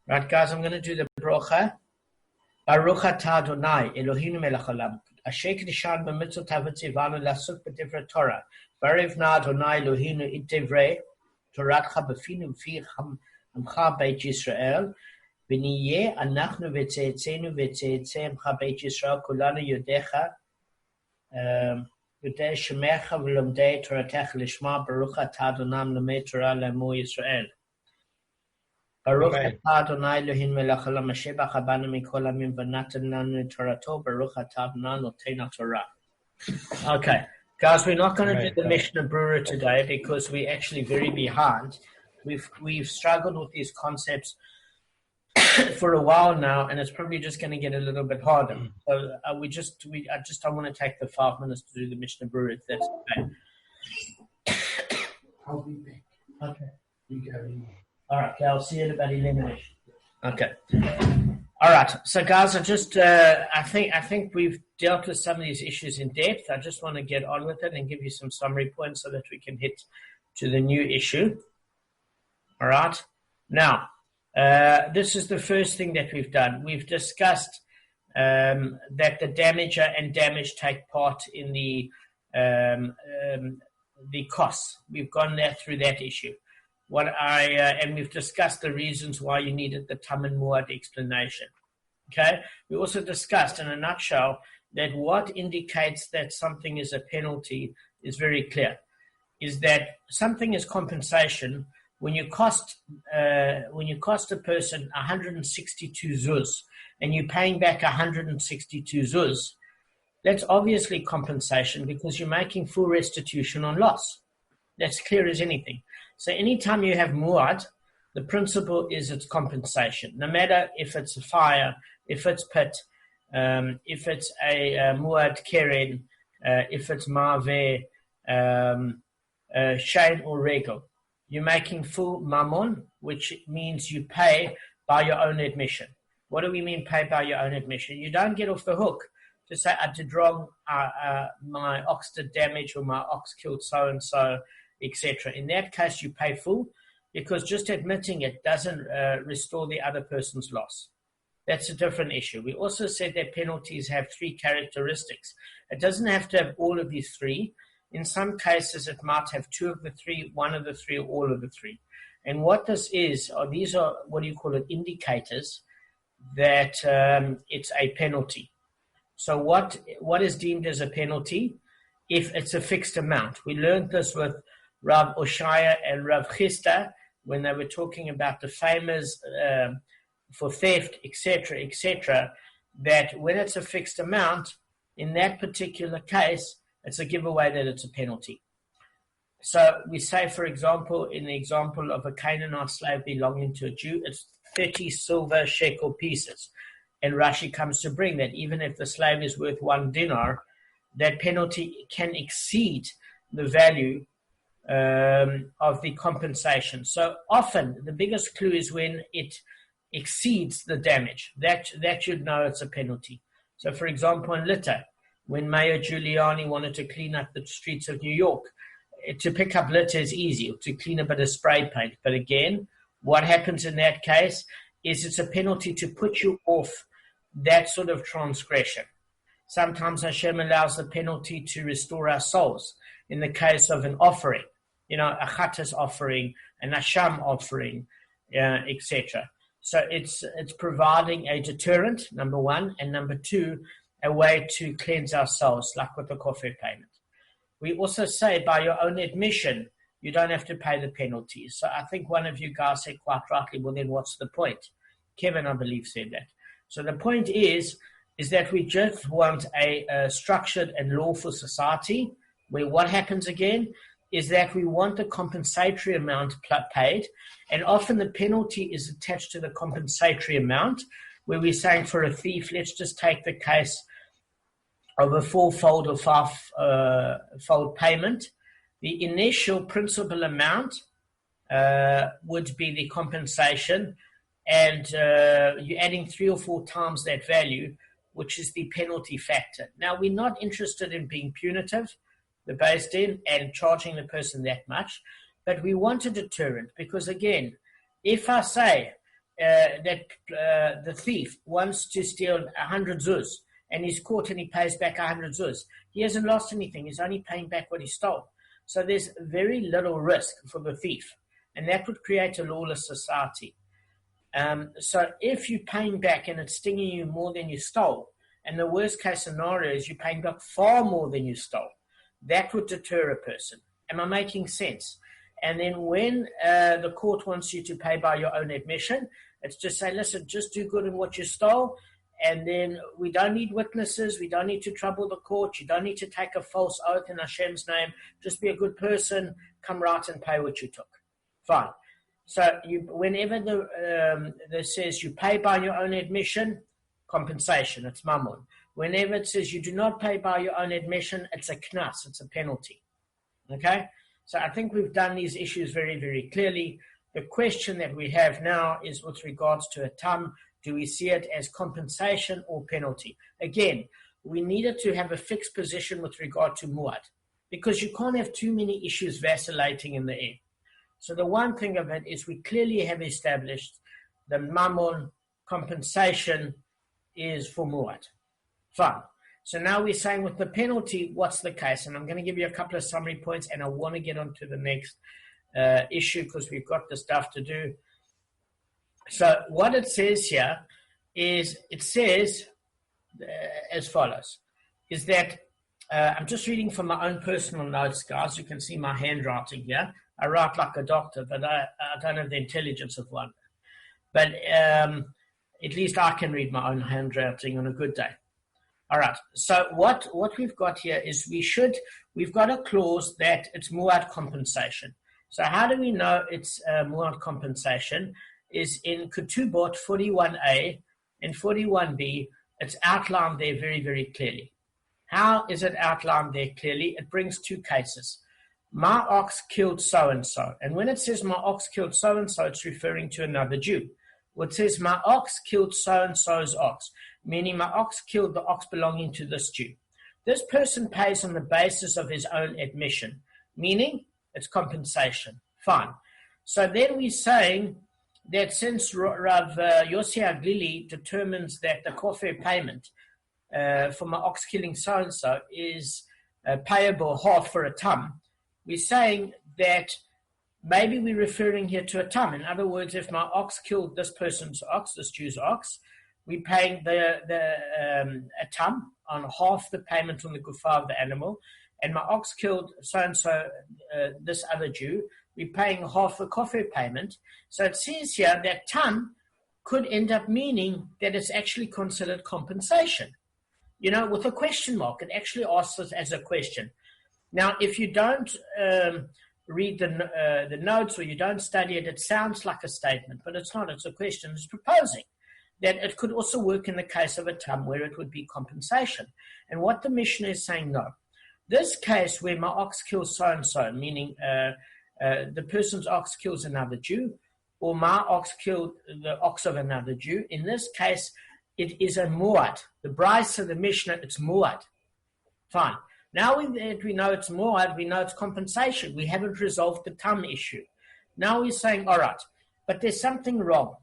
Right, guys, I'm going to do the bracha. Baruch atah Adonai, Eloheinu melech haolam. Asher k'nishan b'mitzvot havetzivanu lasuk b'divrei Torah. Barev na Adonai Eloheinu it divrei Toratcha b'finu v'fi amcha beit Yisrael. V'niyeh anachnu v'tzeitzeinu v'tzeitzei amcha beit Yisrael kulanu yodecha yodei shemecha v'lomdei Toratecha lishma Baruch atah Adonai l'mei Torah l'amo Yisrael. Baruch atah Adonai Eloheinu melech haolam asher bach banu mikol hamim v'natan lanu Torato Baruch atah Adonai noten Torah. Okay, guys, we're not going to do the Mishnah Brura today because we're actually very behind. We've struggled with these concepts for a while now, and it's probably just going to get a little bit harder. So I just don't want to take the 5 minutes to do the Mishnah Brura. If that's okay. I'll be back. Okay. You go. All right, okay, I'll see you at about 11ish. Okay. All right. So, guys, I think we've dealt with some of these issues in depth. I just want to get on with it and give you some summary points so that we can hit to the new issue. All right. Now, this is the first thing that we've done. We've discussed that the damager and damage take part in the costs. We've gone through that issue. And we've discussed the reasons why you needed the Tam and Muad explanation. Okay? We also discussed in a nutshell that what indicates that something is a penalty is very clear. Is that something is compensation when you cost a person 162 zuz and you're paying back 162 zuz, that's obviously compensation because you're making full restitution on loss. That's clear as anything. So anytime you have muad, the principle is it's compensation. No matter if it's a fire, if it's pit, if it's a muad keren, if it's ma'aveh, shain or regal. You're making full mammon, which means you pay by your own admission. What do we mean pay by your own admission? You don't get off the hook to say, I did wrong, my ox did damage or my ox killed so-and-so, etc. In that case, you pay full because just admitting it doesn't restore the other person's loss. That's a different issue. We also said that penalties have 3 characteristics. It doesn't have to have all of these 3. In some cases, it might have 2 of the 3, 1 of the 3, or all of the 3. And what this is, these are, what do you call it, indicators that it's a penalty. So what is deemed as a penalty? If it's a fixed amount. We learned this with Rav Oshaya and Rav Chisda when they were talking about the famous for theft, etc., that when it's a fixed amount, in that particular case, it's a giveaway that it's a penalty. So we say, for example, in the example of a Canaanite slave belonging to a Jew, it's 30 silver shekel pieces. And Rashi comes to bring that even if the slave is worth 1 dinar, that penalty can exceed the value of the compensation. So often the biggest clue is when it exceeds the damage. That you'd know it's a penalty. So for example, in litter, when Mayor Giuliani wanted to clean up the streets of New York, to pick up litter is easy, to clean a bit of spray paint. But again, what happens in that case is it's a penalty to put you off that sort of transgression. Sometimes Hashem allows the penalty to restore our souls. In the case of an offering, a chattas offering, an asham offering, etc. So it's providing a deterrent, number 1, and number 2, a way to cleanse our souls, like with the kofir payment. We also say by your own admission, you don't have to pay the penalties. So I think one of you guys said quite rightly, well, then what's the point? Kevin, I believe, said that. So the point is that we just want a structured and lawful society where what happens again is that we want the compensatory amount paid, and often the penalty is attached to the compensatory amount, where we're saying for a thief, let's just take the case of a 4-fold or 5-fold payment. The initial principal amount would be the compensation, and you're adding 3 or 4 times that value, which is the penalty factor. Now, we're not interested in being punitive, the Beis Din, and charging the person that much, but we want a deterrent because, again, if I say the thief wants to steal 100 zuz and he's caught and he pays back 100 zuz, he hasn't lost anything. He's only paying back what he stole. So there's very little risk for the thief, and that would create a lawless society. So if you're paying back and it's stinging you more than you stole, and the worst case scenario is you're paying back far more than you stole, that would deter a person. Am I making sense? And then when the court wants you to pay by your own admission, it's just say, listen, just do good in what you stole, and then we don't need witnesses, we don't need to trouble the court, you don't need to take a false oath in Hashem's name, just be a good person, come right and pay what you took. Fine. So whenever that says you pay by your own admission, compensation, it's mammon. Whenever it says you do not pay by your own admission, it's a knas, it's a penalty. Okay? So I think we've done these issues very, very clearly. The question that we have now is with regards to a tam, do we see it as compensation or penalty? Again, we needed to have a fixed position with regard to muad, because you can't have too many issues vacillating in the air. So the one thing of it is we clearly have established the mammon compensation is for muad. Fine. So now we're saying with the penalty, what's the case? And I'm going to give you a couple of summary points, and I want to get on to the next issue because we've got the stuff to do. So what it says here is, it says as follows, is that I'm just reading from my own personal notes, guys. You can see my handwriting here. I write like a doctor, but I don't have the intelligence of one. But at least I can read my own handwriting on a good day. All right. So what we've got here is we've got a clause that it's muad compensation. So how do we know it's muad compensation? Is in Ketubot 41a and 41b. It's outlined there very, very clearly. How is it outlined there clearly? It brings two cases. My ox killed so-and-so. And when it says my ox killed so-and-so, it's referring to another Jew. Well, it says my ox killed so-and-so's ox, meaning my ox killed the ox belonging to this Jew. This person pays on the basis of his own admission, meaning it's compensation. Fine. So then we're saying that since Rav Yossi Aglili determines that the kofir payment for my ox killing so-and-so is payable half for a tam, we're saying that maybe we're referring here to a tam. In other words, if my ox killed this person's ox, this Jew's ox, we're paying a tam on half the payment on the gufa of the animal, and my ox killed so-and-so, this other Jew, we're paying half the kofir payment. So it says here that tam could end up meaning that it's actually considered compensation. You know, with a question mark, it actually asks us as a question. Now, if you don't read the notes or you don't study it, it sounds like a statement, but it's not. It's a question. It's proposing that it could also work in the case of a tam where it would be compensation. And what the Mishnah is saying, no. This case where my ox kills so-and-so, meaning the person's ox kills another Jew, or my ox killed the ox of another Jew, in this case, it is a muad. The Bryce of the Mishnah, it's muad. Fine. Now we know it's muad, we know it's compensation. We haven't resolved the tam issue. Now we're saying, all right, but there's something wrong.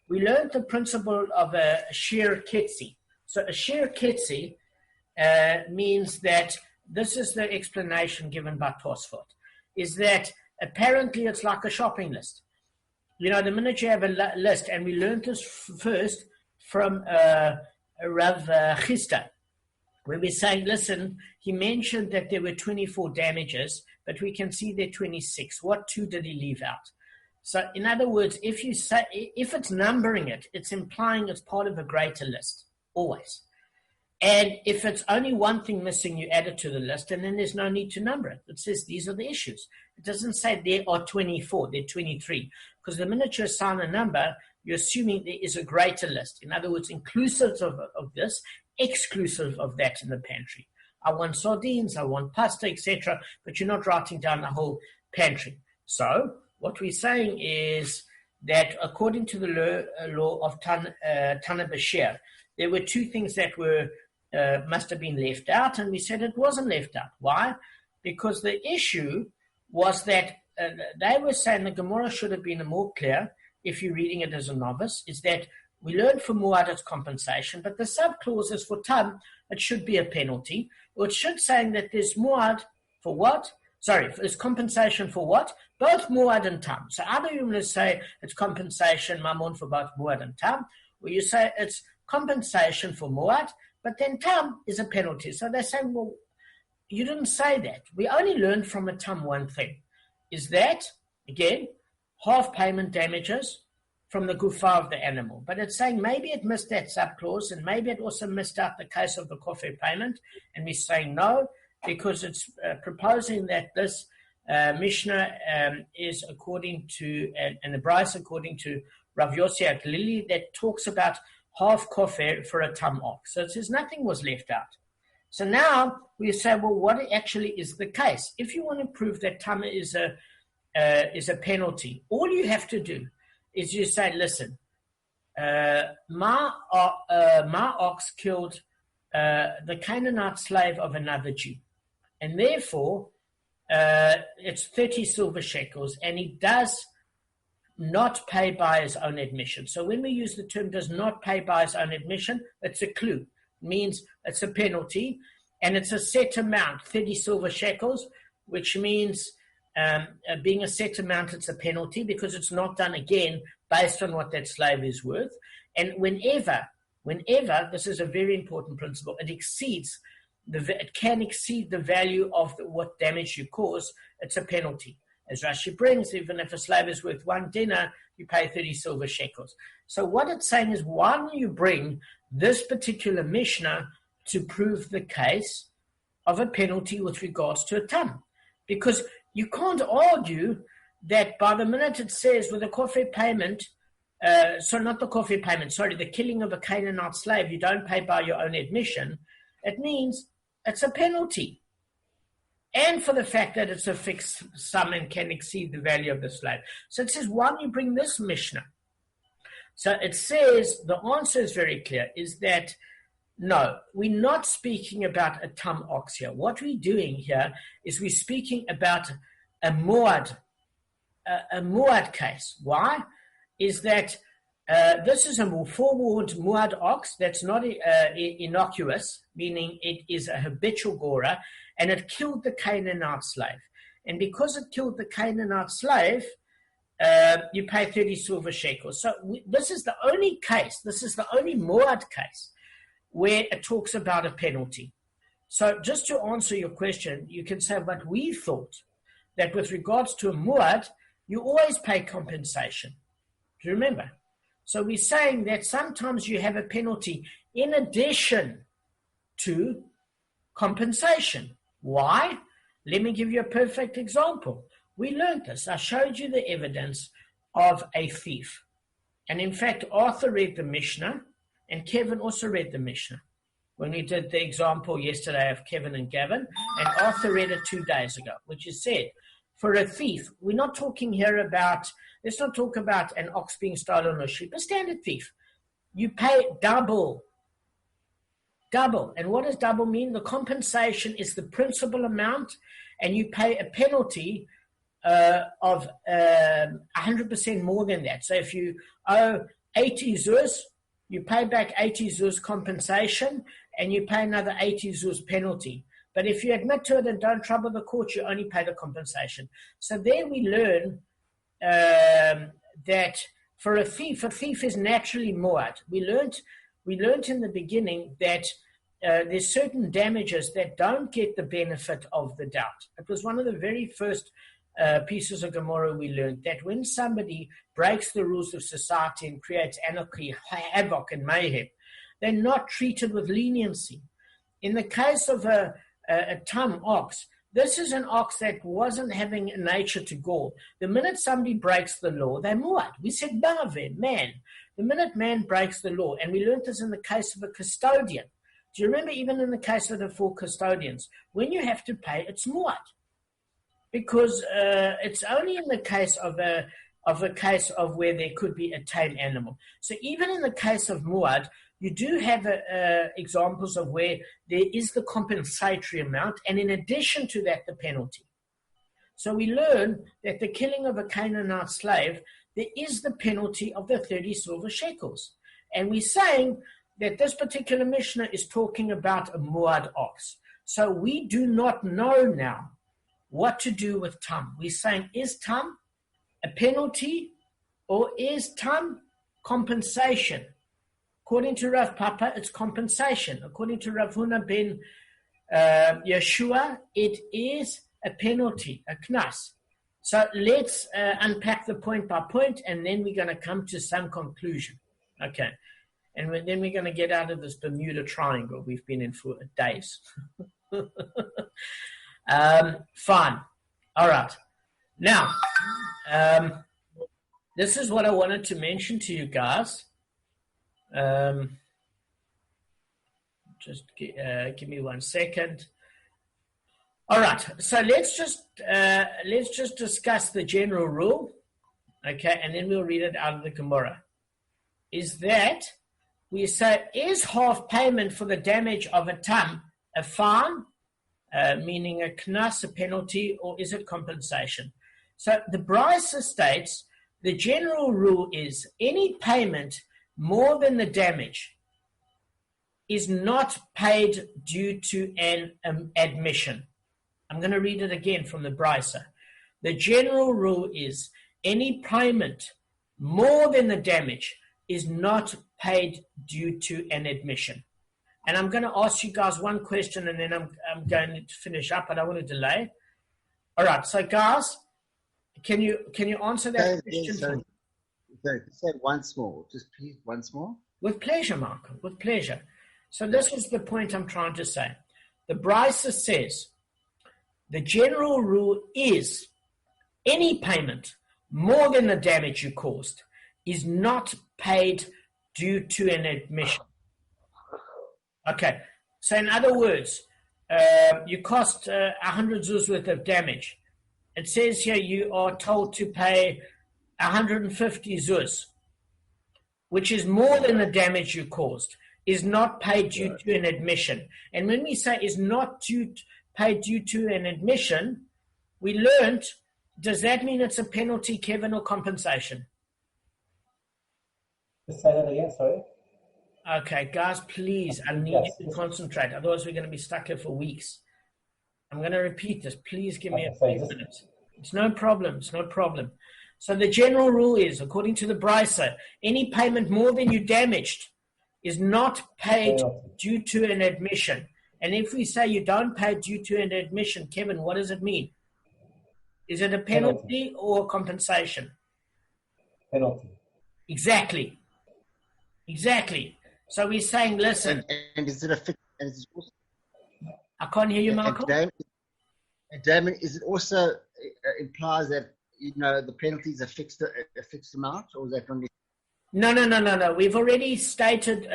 We learned the principle of a shir ketzi. So a shir ketzi means that, this is the explanation given by Tosfot, is that apparently it's like a shopping list. You know, the minute you have a list, and we learned this first from Rav Chisda, where we're saying, listen, he mentioned that there were 24 damages, but we can see there are 26. What two did he leave out? So in other words, if it's numbering it, it's implying it's part of a greater list, always. And if it's only one thing missing, you add it to the list, and then there's no need to number it. It says these are the issues. It doesn't say there are 24, there are 23. Because the minute you assign a number, you're assuming there is a greater list. In other words, inclusive of this, exclusive of that in the pantry. I want sardines, I want pasta, etc., but you're not writing down the whole pantry. So what we're saying is that according to the law of Tana B'Sher, there were two things that must have been left out, and we said it wasn't left out. Why? Because the issue was that they were saying the Gemara should have been more clear if you're reading it as a novice, is that we learned for muad it's compensation, but the subclause is for tam, it should be a penalty, or it should say that there's muad for what? Sorry, it's compensation for what? Both muad and tam. So either you're going to say it's compensation, mammon, for both muad and tam, or you say it's compensation for muad, but then tam is a penalty. So they're saying, well, you didn't say that. We only learned from a tam one thing, is that, again, half payment damages from the gufa of the animal. But it's saying maybe it missed that subclause, and maybe it also missed out the case of the kofir payment, and we're saying no, because it's proposing that this Mishnah is according to, and the Bryce according to Rav Yossi Aglili, that talks about half kofir for a tam ox. So it says nothing was left out. So now we say, well, what actually is the case? If you want to prove that tam is a penalty, all you have to do is you say, listen, my ox killed the Canaanite slave of another Jew, and therefore it's 30 silver shekels, and he does not pay by his own admission. So when we use the term does not pay by his own admission, it's a clue. It means it's a penalty, and it's a set amount, 30 silver shekels, which means being a set amount, it's a penalty because it's not done again based on what that slave is worth. And whenever, this is a very important principle, it can exceed the value of what damage you cause, it's a penalty. As Rashi brings, even if a slave is worth one dinar, you pay 30 silver shekels. So what it's saying is, why don't you bring this particular Mishnah to prove the case of a penalty with regards to a tam? Because you can't argue that by the minute it says with a kofir payment, the killing of a Canaanite slave, you don't pay by your own admission, it means it's a penalty. And for the fact that it's a fixed sum and can exceed the value of the slave. So it says, why don't you bring this Mishnah? So it says, the answer is very clear, is that no, we're not speaking about a tam ox here. What we're doing here is we're speaking about a muad case. Why? Is that this is a forewarned muad ox that's not innocuous, meaning it is a habitual gora, and it killed the Canaanite slave. And because it killed the Canaanite slave, you pay 30 silver shekels. So this is the only muad case where it talks about a penalty. So just to answer your question, you can say, but we thought that with regards to a muad, you always pay compensation. Do you remember? So we're saying that sometimes you have a penalty in addition to compensation. Why? Let me give you a perfect example. We learned this. I showed you the evidence of a thief. And in fact, Arthur read the Mishnah, and Kevin also read the Mishnah when we did the example yesterday of Kevin and Gavin, and Arthur read it 2 days ago, which is said, for a thief, we're not talking here about, let's not talk about an ox being stolen or sheep, a standard thief. You pay double. And what does double mean? The compensation is the principal amount, and you pay a penalty of 100% more than that. So if you owe 80 zuz, you pay back 80 zuz compensation, and you pay another 80 zuz penalty. But if you admit to it and don't trouble the court, you only pay the compensation. So there we learn that for a thief is naturally muad. We learned in the beginning that there's certain damages that don't get the benefit of the doubt. It was one of the very first pieces of Gemara we learned, that when somebody breaks the rules of society and creates anarchy, havoc, and mayhem, they're not treated with leniency. In the case of a tam ox, this is an ox that wasn't having a nature to gore. The minute somebody breaks the law, they're muad. We said bave, man. The minute man breaks the law, and we learned this in the case of a custodian. Do you remember even in the case of the 4 custodians, when you have to pay, it's muad? Because it's only in the case of a case of where there could be a tame animal. So even in the case of muad, you do have examples of where there is the compensatory amount, and in addition to that, the penalty. So we learn that the killing of a Canaanite slave, there is the penalty of the 30 silver shekels. And we're saying that this particular Mishnah is talking about a muad ox. So we do not know now what to do with tam. We're saying, is tam a penalty or is tam compensation? According to Rav Papa, it's compensation. According to Rav Huna ben Yeshua, it is a penalty, a knas. So let's unpack the point by point, and then we're going to come to some conclusion. Okay. And then we're going to get out of this Bermuda Triangle we've been in for days. Fine. All right. Now, this is what I wanted to mention to you guys. Just give me 1 second. All right. So let's just discuss the general rule, okay, and then we'll read it out of the Gemara. Is that we say, is half payment for the damage of a tam a fine, meaning a knas, a penalty, or is it compensation? So the Brisa states the general rule is any payment more than the damage is not paid due to an admission. I'm going to read it again from the Brisa. The general rule is any payment more than the damage is not paid due to an admission. And I'm going to ask you guys one question, and then I'm going to finish up. I don't want to delay. All right, so guys, can you answer that question? Say once more, just please, once more. With pleasure, Marco, with pleasure. So this is the point I'm trying to say. The Brisa says the general rule is any payment more than the damage you caused is not paid due to an admission. Okay, so in other words, you cost 100 zuz worth of damage. It says here you are told to pay 150 zuz, which is more than the damage you caused, is not paid due to an admission. And when we say is not paid due to an admission, we learned, does that mean it's a penalty, Kevin, or compensation? Just say that again, sorry. Okay, guys, please, I need you to concentrate. Otherwise, we're going to be stuck here for weeks. I'm going to repeat this. Please give me a few minutes. It's no problem. It's no problem. So the general rule is, according to the Brisa, any payment more than you damaged is not paid due to an admission. And if we say you don't pay due to an admission, Kevin, what does it mean? Is it a penalty or compensation? Penalty. Exactly. So we're saying, listen. And is it a fixed? I can't hear you, Michael. Damon, is it also implies that the penalty is a fixed amount, or is that only? No. We've already stated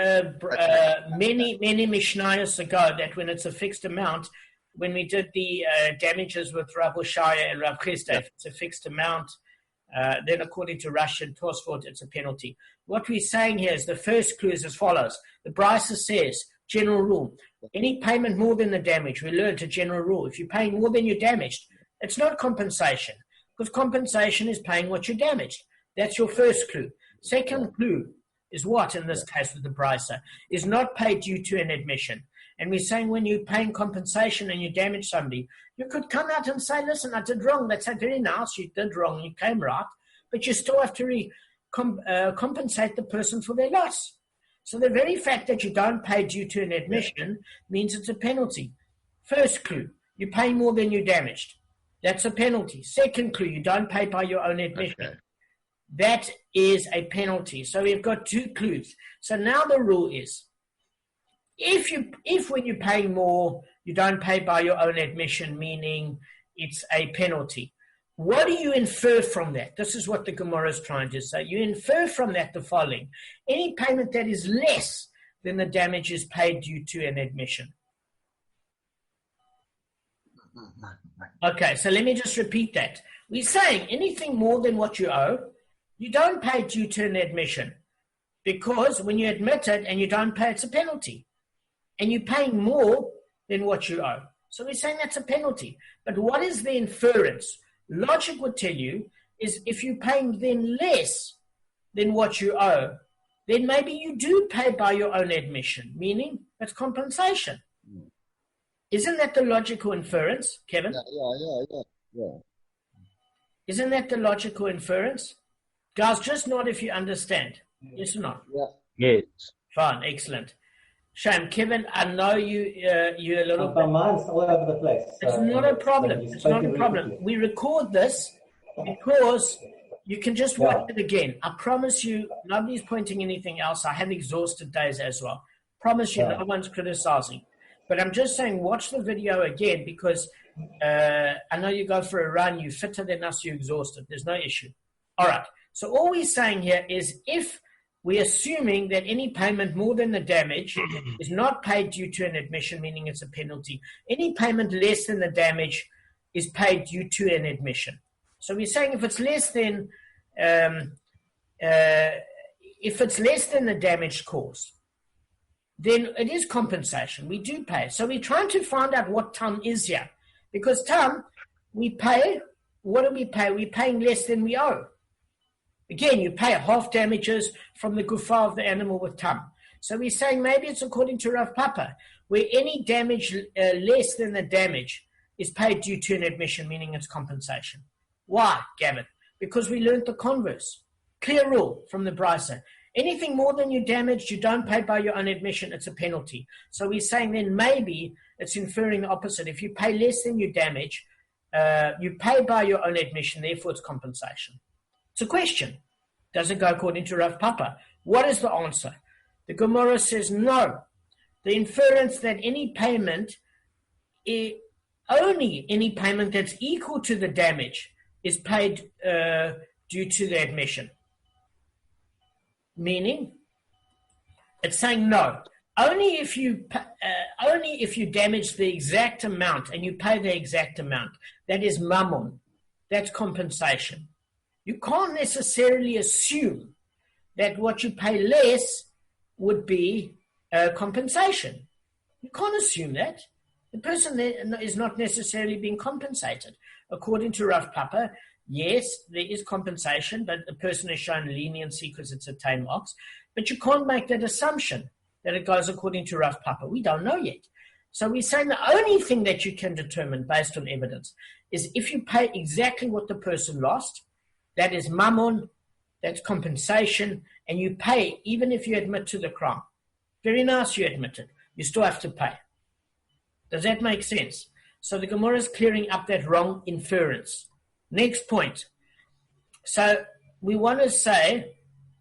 many Mishnayos ago that when it's a fixed amount, when we did the damages with Rav Oshaya and Rav Chesed, it's a fixed amount. Then according to Rashi and Tosfot, it's a penalty. What we're saying here is the first clue is as follows. The Brisa says, general rule, any payment more than the damage, we learned a general rule. If you're paying more than you damaged, it's not compensation, because compensation is paying what you damaged. That's your first clue. Second clue is what, in this case with the Brisa, is not paid due to an admission. And we're saying when you're paying compensation and you damage somebody, you could come out and say, listen, I did wrong. That's very nice. You did wrong. You came right. But you still have to compensate the person for their loss. So the very fact that you don't pay due to an admission means it's a penalty. First clue, you pay more than you damaged. That's a penalty. Second clue, you don't pay by your own admission. Okay. That is a penalty. So we've got two clues. So now the rule is, if when you're paying more, you don't pay by your own admission, meaning it's a penalty, what do you infer from that? This is what the Gemara is trying to say. You infer from that the following. Any payment that is less than the damage is paid due to an admission. Okay, so let me just repeat that. We're saying anything more than what you owe, you don't pay due to an admission, because when you admit it and you don't pay, it's a penalty. And you're paying more than what you owe. So we're saying that's a penalty. But what is the inference? Logic would tell you is if you're paying then less than what you owe, then maybe you do pay by your own admission, meaning it's compensation. Isn't that the logical inference, Kevin? Yeah. Isn't that the logical inference? Guys, just nod if you understand. Yes or no? Yeah. Yes. Fine, excellent. Shame, Kevin, I know you're a little But mine's all over the place. It's not a problem. It's not a problem. We record this because you can just watch it again. I promise you, nobody's pointing anything else. I have exhausted days as well. Promise you, no one's criticizing. But I'm just saying, watch the video again because I know you go for a run, you're fitter than us, you're exhausted. There's no issue. All right. So all we're saying here is if we're assuming that any payment more than the damage is not paid due to an admission, meaning it's a penalty. Any payment less than the damage is paid due to an admission. So we're saying if it's less than the damage caused, then it is compensation. We do pay. So we're trying to find out what tam is here. Because tam, we pay, what do we pay? We're paying less than we owe. Again, you pay half damages from the gufa of the animal with tam. So we're saying maybe it's according to Rav Papa, where any damage less than the damage is paid due to an admission, meaning it's compensation. Why, Gavin? Because we learned the converse. Clear rule from the Brisa. Anything more than you damaged, you don't pay by your own admission, it's a penalty. So we're saying then maybe it's inferring the opposite. If you pay less than you damage, you pay by your own admission, therefore it's compensation. It's a question. Does it go according to Rav Papa? What is the answer? The Gemara says no. The inference that any payment, only any payment that's equal to the damage is paid due to the admission. Meaning, it's saying no. Only if you damage the exact amount and you pay the exact amount, that is mammon. That's compensation. You can't necessarily assume that what you pay less would be compensation. You can't assume that. The person is not necessarily being compensated. According to Rav Papa, yes, there is compensation, but the person is shown leniency because it's a tame ox. But you can't make that assumption that it goes according to Rav Papa. We don't know yet. So we're saying the only thing that you can determine based on evidence is if you pay exactly what the person lost, that is mammon, that's compensation, and you pay even if you admit to the crime. Very nice you admit it. You still have to pay. Does that make sense? So the Gemara is clearing up that wrong inference. Next point. So we want to say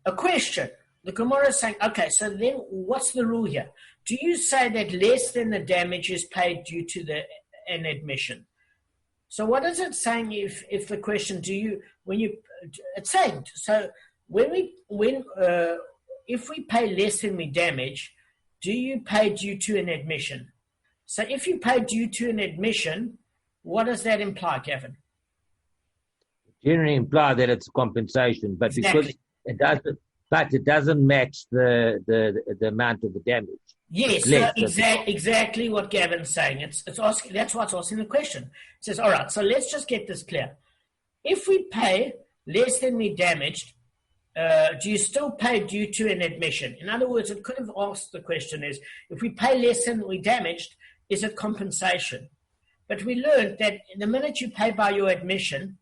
a question. The Gemara is saying, okay, so then what's the rule here? Do you say that less than the damage is paid due to an admission? So what is it saying if the question, it's saying, so if we pay less than we damage, do you pay due to an admission? So if you pay due to an admission, what does that imply, Gavin? Generally imply that it's compensation, but Exactly. because it doesn't match the amount of the damage. Yes, so exactly what Gavin's saying. It's asking. That's why it's asking the question. It says, all right, so let's just get this clear. If we pay less than we damaged, do you still pay due to an admission? In other words, it could have asked the question is, if we pay less than we damaged, is it compensation? But we learned that the minute you pay by your admission,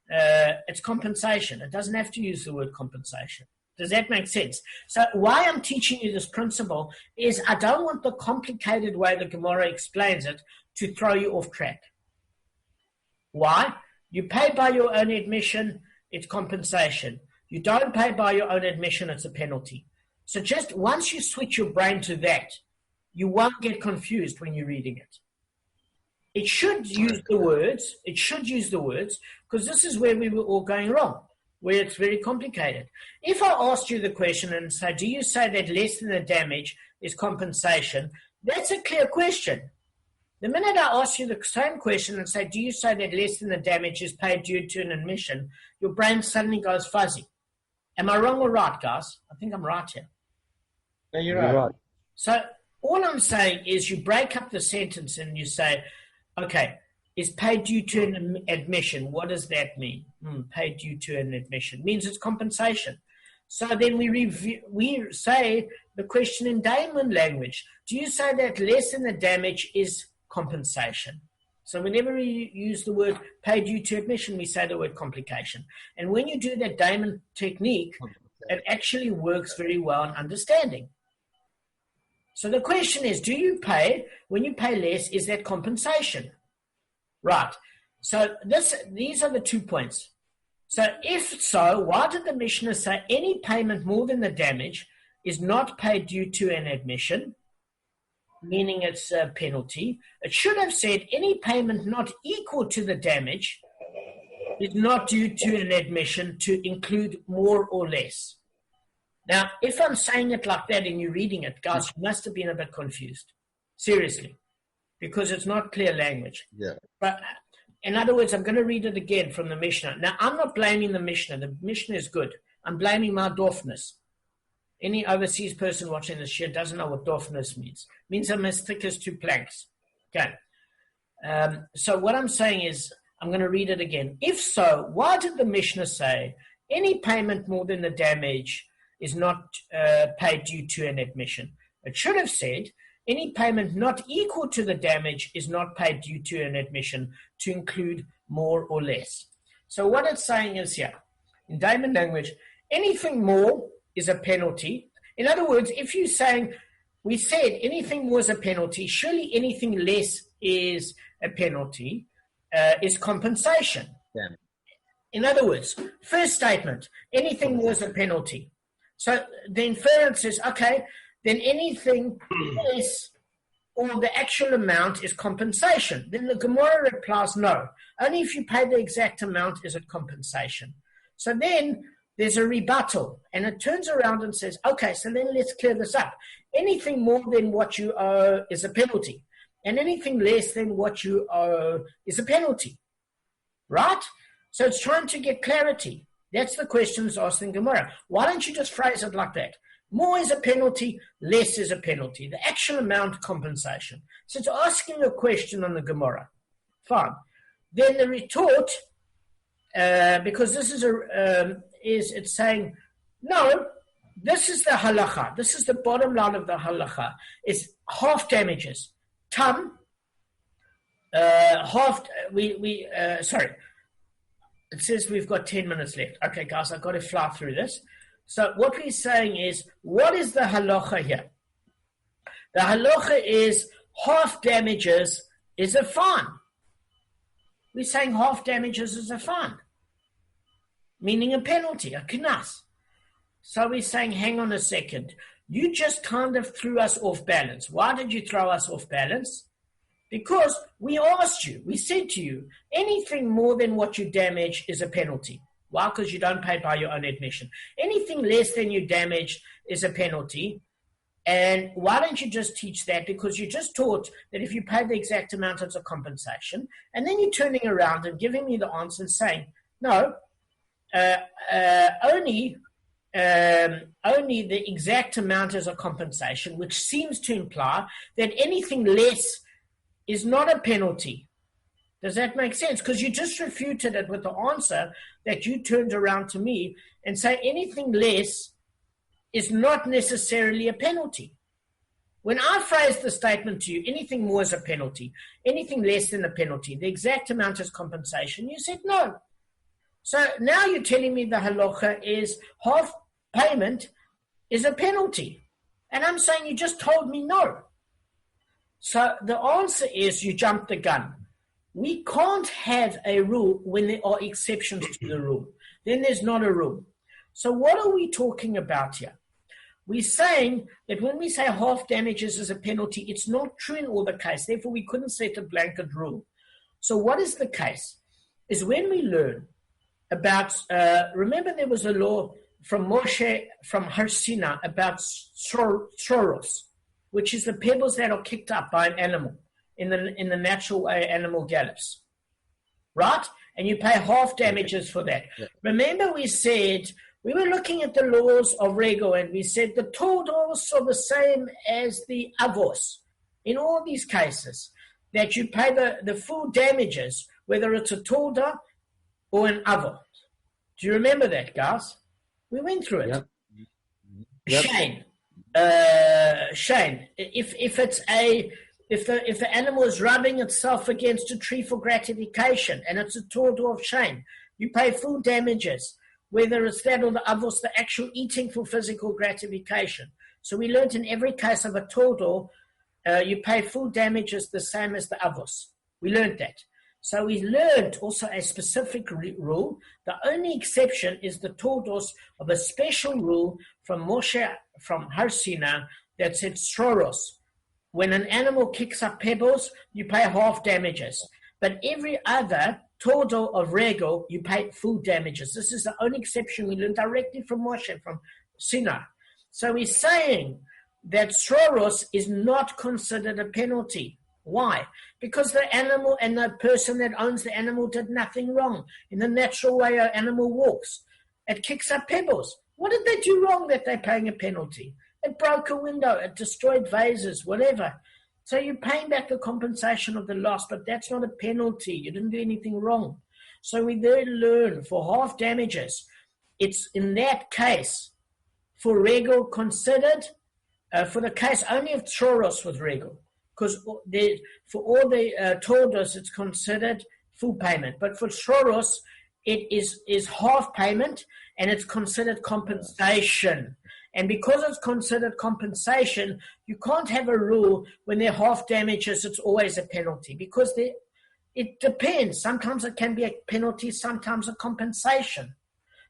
it's compensation. It doesn't have to use the word compensation. Does that make sense? So why I'm teaching you this principle is I don't want the complicated way the Gemara explains it to throw you off track. Why? You pay by your own admission, it's compensation. You don't pay by your own admission, it's a penalty. So just once you switch your brain to that, you won't get confused when you're reading it. It should use the words, because this is where we were all going wrong, where it's very complicated. If I asked you the question and say, do you say that less than the damage is compensation? That's a clear question. The minute I ask you the same question and say, do you say that less than the damage is paid due to an admission, your brain suddenly goes fuzzy. Am I wrong or right, guys? I think I'm right here. Yeah, you're right. So all I'm saying is you break up the sentence and you say, okay, is paid due to an admission. What does that mean? Paid due to an admission means it's compensation. So then we say the question in Damon language. Do you say that less than the damage is compensation? So whenever we use the word paid due to admission, we say the word complication. And when you do that Damon technique, it actually works very well in understanding. So the question is, do you pay, when you pay less, is that compensation? Right. So these are the 2 points. So if so, why did the Mishnah say any payment more than the damage is not paid due to an admission, meaning it's a penalty? It should have said any payment not equal to the damage is not due to an admission to include more or less. Now, if I'm saying it like that and you're reading it, guys, you must have been a bit confused. Seriously. Because it's not clear language. Yeah. But in other words, I'm going to read it again from the Mishnah. Now, I'm not blaming the Mishnah. The Mishnah is good. I'm blaming my doofness. Any overseas person watching this shit doesn't know what doofness means. It means I'm as thick as 2 planks. Okay. So what I'm saying is, I'm going to read it again. If so, why did the Mishnah say any payment more than the damage is not paid due to an admission? It should have said any payment not equal to the damage is not paid due to an admission to include more or less. So what it's saying is here, in Damon language, anything more is a penalty. In other words, if you're saying, we said anything more is a penalty, surely anything less is a penalty, is compensation. Yeah. In other words, first statement, anything more is a penalty. So the inference is, okay, then anything less or the actual amount is compensation. Then the Gemara replies, no. Only if you pay the exact amount is it compensation. So then there's a rebuttal, and it turns around and says, okay, so then let's clear this up. Anything more than what you owe is a penalty, and anything less than what you owe is a penalty. Right? So it's trying to get clarity. That's the questions asked in Gemara. Why don't you just phrase it like that? More is a penalty, less is a penalty. The actual amount, compensation. So it's asking a question on the Gemara. Fine. Then the retort, because this is it's saying, no, this is the halacha. This is the bottom line of the halacha. It's half damages. Tam, sorry. It says we've got 10 minutes left. Okay, guys, I've got to fly through this. So what we're saying is, what is the halacha here? The halacha is half damages is a fine. We're saying half damages is a fine, meaning a penalty, a knas. So we're saying, hang on a second. You just kind of threw us off balance. Why did you throw us off balance? Because we asked you, we said to you, anything more than what you damage is a penalty. Why? Because you don't pay by your own admission. Anything less than you damage is a penalty. And why don't you just teach that? Because you just taught that if you pay the exact amount, it's a compensation. And then you're turning around and giving me the answer and saying, no, only the exact amount is a compensation, which seems to imply that anything less is not a penalty. Does that make sense? Because you just refuted it with the answer that you turned around to me and say anything less is not necessarily a penalty. When I phrased the statement to you, anything more is a penalty, anything less than a penalty, the exact amount is compensation, you said no. So now you're telling me the halacha is half payment is a penalty. And I'm saying you just told me no. So the answer is you jumped the gun. We can't have a rule when there are exceptions to the rule. Then there's not a rule. So what are we talking about here? We're saying that when we say half damages is a penalty, it's not true in all the cases. Therefore, we couldn't set a blanket rule. So what is the case? Is when we learn about, remember there was a law from Moshe, from Har Sinai about soros, which is the pebbles that are kicked up by an animal. In the natural way animal gallops, right? And you pay half damages for that. Yeah. Remember we said, we were looking at the laws of Rego, and we said the Tordos are the same as the Avos in all these cases. that you pay the full damages, whether it's a torda or an avot. Do you remember that, guys? We went through it. Yep. Yep. Shane, if the animal is rubbing itself against a tree for gratification and it's a torda of shame, you pay full damages, whether it's that or the avos, the actual eating for physical gratification. So we learned in every case of a torda, you pay full damages the same as the avos. We learned that. So we learned also a specific rule. The only exception is the tordos of a special rule from Moshe, from Har Sinai, that said sroros. When an animal kicks up pebbles, you pay half damages. But every other tordo of regel, you pay full damages. This is the only exception we learned directly from Moshe, from Sinai. So he's saying that sroros is not considered a penalty. Why? Because the animal and the person that owns the animal did nothing wrong. In the natural way an animal walks, it kicks up pebbles. What did they do wrong that they're paying a penalty? It broke a window, it destroyed vases, whatever. So you're paying back the compensation of the loss, but that's not a penalty. You didn't do anything wrong. So we then learn for half damages, it's in that case for regel considered, for the case only of Troros with regel. Because for all the tordos, it's considered full payment. But for Shoros, it is half payment, and it's considered compensation. And because it's considered compensation, you can't have a rule when they're half damages, it's always a penalty. Because it depends. Sometimes it can be a penalty, sometimes a compensation.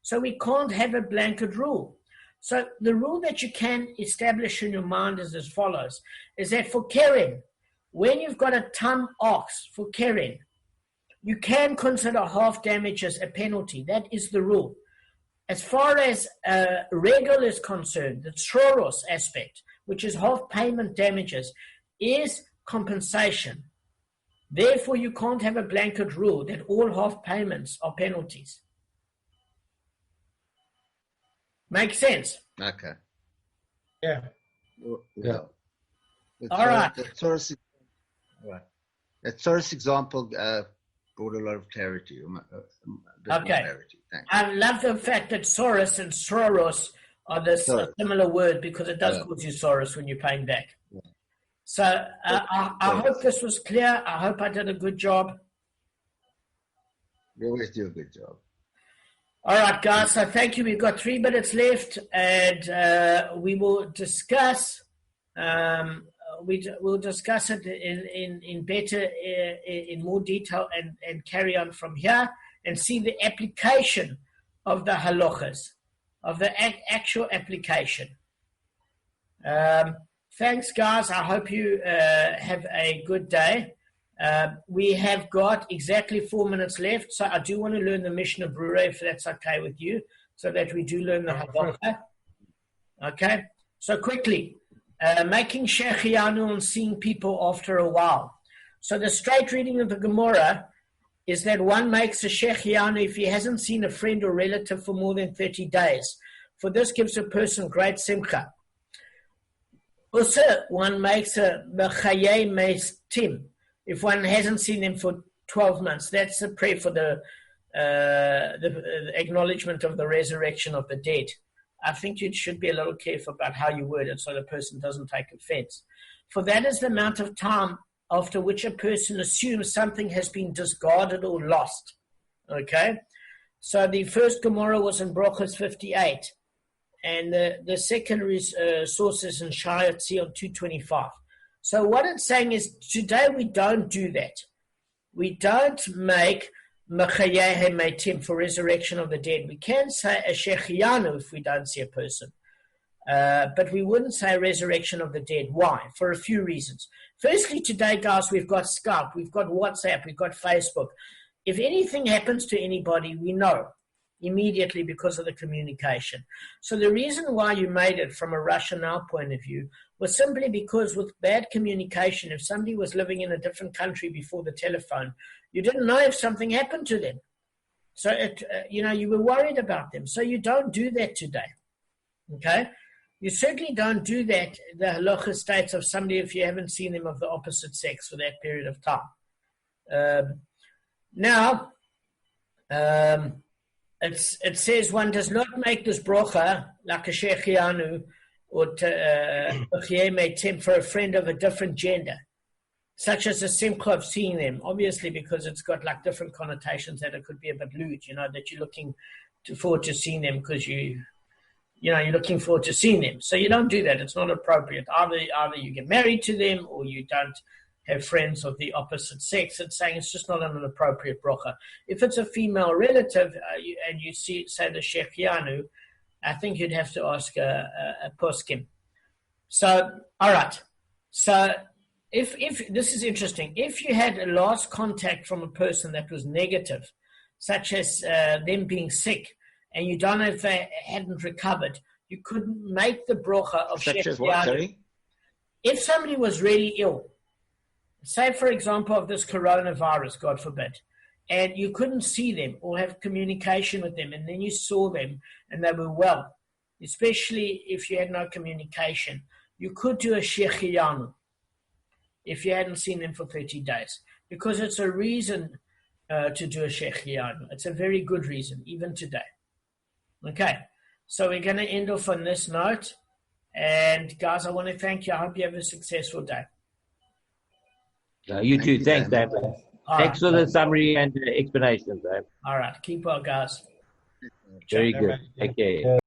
So we can't have a blanket rule. So the rule that you can establish in your mind is as follows, is that for keren, when you've got a tam ox for keren, you can consider half damages a penalty. That is the rule. As far as regel is concerned, the troros aspect, which is half payment damages, is compensation. Therefore, you can't have a blanket rule that all half payments are penalties. Makes sense? Okay. Yeah. Yeah. All right. The Taurus example brought a lot of clarity. Okay. Clarity. Thanks. I love the fact that Soros and Soros are this similar word, because it does cause you Soros when you're paying back. Yeah. So I hope this was clear. I hope I did a good job. You always do a good job. All right, guys. So thank you. We've got 3 minutes left, and we will discuss. We'll discuss it in more detail and carry on from here and see the application of the halachas, of the actual application. Thanks, guys. I hope you have a good day. We have got exactly 4 minutes left, so I do want to learn the Mishnah Brura, if that's okay with you, so that we do learn the halacha. Okay? So quickly, making shechianu and seeing people after a while. So the straight reading of the Gemara is that one makes a shechianu if he hasn't seen a friend or relative for more than 30 days. For this gives a person great simcha. Also, one makes a mechaye meistim if one hasn't seen them for 12 months. That's a prayer for the acknowledgement of the resurrection of the dead. I think you should be a little careful about how you word it so the person doesn't take offense. For that is the amount of time after which a person assumes something has been discarded or lost. Okay? So the first Gemara was in Brochus 58. And the secondary sources in Shai Tzil 225. So what it's saying is, today we don't do that. We don't make Mechayehe Meitim for resurrection of the dead. We can say a Shechianu if we don't see a person. But we wouldn't say resurrection of the dead. Why? For a few reasons. Firstly, today, guys, we've got Skype, we've got WhatsApp, we've got Facebook. If anything happens to anybody, we know immediately because of the communication. So the reason why you made it from a rationale point of view was simply because with bad communication, if somebody was living in a different country before the telephone, you didn't know if something happened to them. So, you were worried about them. So you don't do that today. Okay? You certainly don't do that, the halacha states, of somebody if you haven't seen them of the opposite sex for that period of time. Now, it says one does not make this brocha like a shechianu or temp for a friend of a different gender, such as a simcha of seeing them, obviously because it's got like different connotations that it could be a bit lewd, that you're looking forward to seeing them because you're looking forward to seeing them. So you don't do that. It's not appropriate. Either you get married to them or you don't have friends of the opposite sex. It's saying it's just not an appropriate brocha. If it's a female relative and you say the shechianu, I think you'd have to ask a poskim. So, all right. So if this is interesting, if you had a last contact from a person that was negative, such as them being sick, and you don't know if they hadn't recovered, you couldn't make the brocha of such as what, sorry? If somebody was really ill, say for example of this coronavirus, God forbid, and you couldn't see them or have communication with them, and then you saw them and they were well, especially if you had no communication, you could do a shechiyanu if you hadn't seen them for 30 days, because it's a reason to do a shechiyanu. It's a very good reason, even today. Okay, so we're going to end off on this note. And guys, I want to thank you. I hope you have a successful day. You too. Thanks, Damon. Thanks for the summary and the explanation, Dave. All right. Keep well, guys. Very good. Take care.